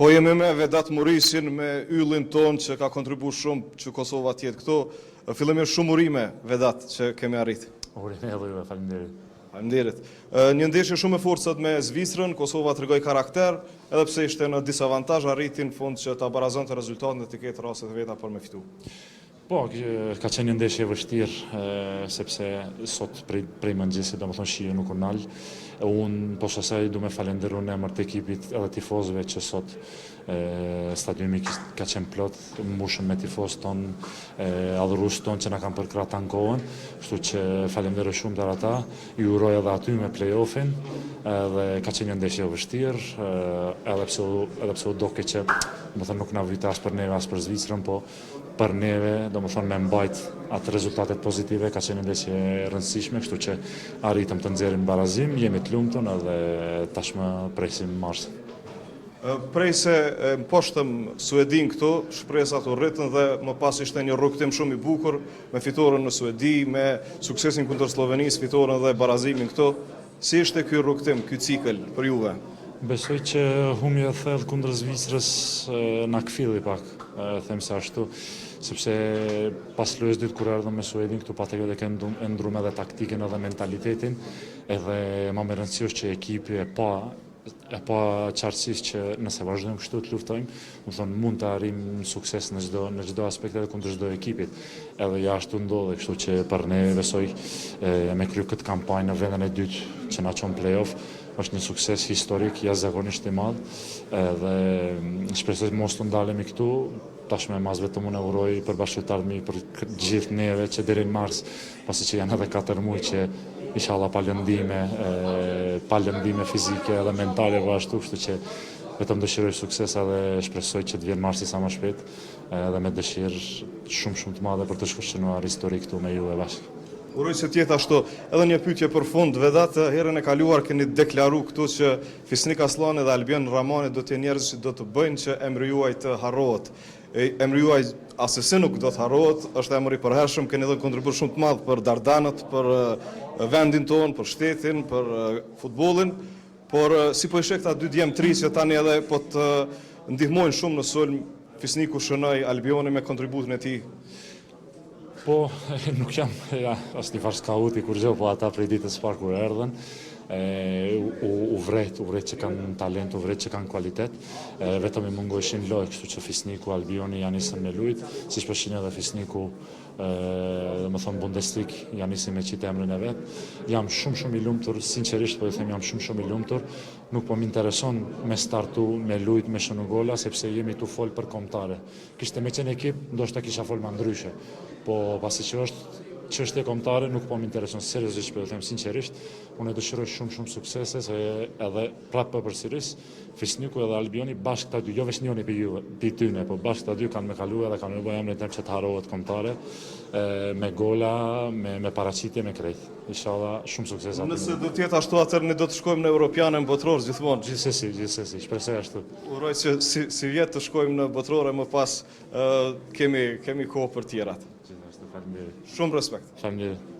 Po jemi me Vedat Murisin, me yllin ton që ka kontribu shumë që Kosova tjetë këto. Fillimisht shumë urime, Vedat, që kemi arrit. Urime edhe juve, faleminderit. Faleminderit. Një ndeshje shumë e forcët me Zvicrën, Kosova të rregoi karakter, edhe pse ishte në disavantazh arritin në fund që ta barazonte rezultatin dhe të ketë raste të veta për me fitu. Po, ka qenë një ndeshje e vështirë, sepse sot prej mëngjesit, domethënë shiu nuk u nal. Unë poshtë asaj du me falenderu në emër të ekipit edhe tifozëve që sot stadiumi ka qenë plot, mbushëm me tifozë ton, adhurus ton që na kanë përkrah tankohen, kështu që falenderoj shumë të ata, ju uroj edhe aty me play-offin, dhe ka qenë një ndeshje e vështirë, edhe pse u doke që domethënë nuk na vite as për neve as për Zvicrën, po për neve, domethënë me mbajt atë rezultatet pozitive, ka qenë ndeshje e rëndësishme, kështu që arritëm të nxjerrim barazim, jemi të lumtur edhe tashmë presim marsin. Prej se mposhtëm Suedin këtu, shpresat u rritën dhe më pas ishte një rrugtim shumë i bukur me fitoren në Suedi, me suksesin kundër Slovenisë, fitoren dhe barazimin këtu. Si ishte ky rrugtim, ky cikël për juve? Besoj që humja e thellë kundër Zvicrës na kfilli pak, them se ashtu, sepse pas lojës dytë kur erdhëm me Suedin këtu patjetër dhe kemë ndruar edhe taktikën edhe mentalitetin, edhe më me rëndësi është që ekipi e pa qartësisht që nëse vazhdojmë kështu të luftojmë, mund të arrijmë sukses në çdo aspekt edhe kundër çdo ekipit. Edhe ashtu ndodhi, kështu që për ne besoj me kryer këtë kampanjë në vendin e dytë që na çon play-off, është një sukses historik, jashtëzakonisht i madh, dhe shpresoj mos të ndalemi këtu. Tashmë mas vetëm unë uroj për bashkëtarët mi, për gjithë neve që deri në mars, pasi që janë edhe 4 muaj që inshallah pa lëndime fizike edhe mentale ashtu, kështu që vetëm dëshiroj sukses edhe shpresoj që të vjen marsi sa më shpejt, edhe me dëshirë shumë të madhe për të shkëlqyer historik këtu me ju e bashkë. Uroj se tjetë ashtu. Edhe një pyetje për fund, Vedat, herën e kaluar keni deklaru këtu që Fisnik Aslani dhe Albion Ramani do të jenë njerëz që do të bëjnë që emri juaj të harrohet. Emri juaj asesi nuk do të harrohet, është emër i përhershëm, keni dhënë kontribut shumë të madh për Dardanët, për vendin tonë, për shtetin, për futbollin, por si po i sheh këta dy djem tri që tani edhe po të ndihmojnë shumë në sulm, Fisniku shënoi Albioni me kontributin e tij. Po, nuk jam asnjë farë skauti kur gjë, po ata prej ditës së parë kur erdhën, u vret që kanë talent, u vret që kanë kualitet, vetëm i mungoheshin lojë, kështu që Fisniku, Albioni janë nisën me lujt, siç po shihin edhe Fisniku, domethënë Bundesliga janë nisën me qitë emrin e vet. Jam shumë i lumtur, sinqerisht po ju them, jam shumë i lumtur. Nuk po më intereson me startu, me lujt, me shënu gola, sepse jemi tu fol për kombëtare. Kishte me qenë ekip, ndoshta kisha fol më ndryshe. Po pasi që është çështje kombëtare, nuk po më intereson, seriozisht po ju them sinqerisht. Unë dëshiroj shumë suksese, se edhe prapë përsëris Fisniku edhe Albioni bashkë këta dy, jo vetëm njëri për tyne, po bashkë këta dy kanë me kaluar dhe kanë me bëjë emrin tim që të harrohet kombëtare, me gola, me paraqitje, me krejt. Inshallah shumë sukses aty. Nëse do të jetë ashtu, atëherë ne do të shkojmë në Europianën botërore gjithmonë. Gjithsesi, shpresoj ashtu. Uroj që si vjet të shkojmë në botërore, më pas kemi kohë për tjerat. Gjithashtu, faleminderit. Shumë respekt. Faleminderit.